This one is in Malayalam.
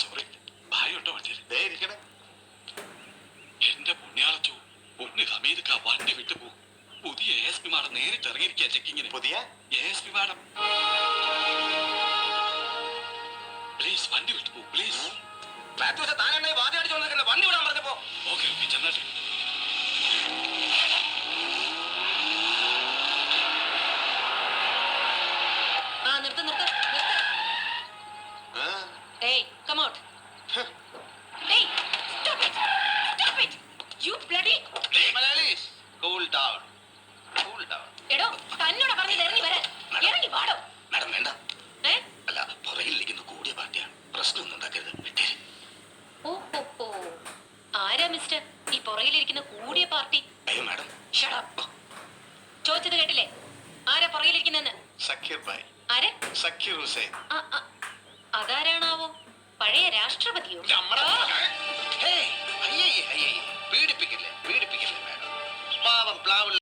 സോറി ഭായോട്ടോ വണ്ടിയിൽ എന്റെ പുണ്യാളച്ചു പൊന്ന് ഹമീദ് വണ്ടി വിട്ടുപോകും. പുതിയ ASP മാഡം നേരിട്ട് ഇറങ്ങിയിരിക്കുക ചെക്കിങ്ങിന്. പുതിയ ASP മാഡം പ്ലീസ് വണ്ടി വിട്ടുപോകും പ്ലീസ്. താനെന്നെ വാതി അടിച്ചോണ്ടിരിക്കണ്ട, വണ്ടി വിടാൻ പറഞ്ഞപ്പോ. ഓക്കെ ഓക്കെ ചെന്നാട്ടെ. Hey, come out. Hey, stop it. Stop it. You bloody. Malayalis, cool down. Cool down. എടോ തന്നോട് പറഞ്ഞത് ഇറങ്ങി വരാൻ. ഇറങ്ങി വാടോ. മാഡം വേണ്ട. അല്ല പുറകിലിരിക്കുന്ന കൂടിയ പാർട്ടിയാണ്, പ്രശ്നമൊന്നും ഉണ്ടാക്കരുത്. വിട്ടേര്. ഓ ആരാ മിസ്റ്റർ ഈ പുറകിലിരിക്കുന്ന കൂടിയ പാർട്ടി? അയ്യോ മാഡം. Shut up. ചോദിച്ചത് കേട്ടില്ലേ? ആരാ പുറകിലിരിക്കുന്നെന്ന്? സക്കീർ ഭായ്. ആരെ? സക്കീർ ഹുസൈൻ. അതാരാണാവോ? പഴയ രാഷ്ട്രപതിയോ? പീഡിപ്പിക്കില്ലേ മാഡം. പാവം പ്ലാവിൽ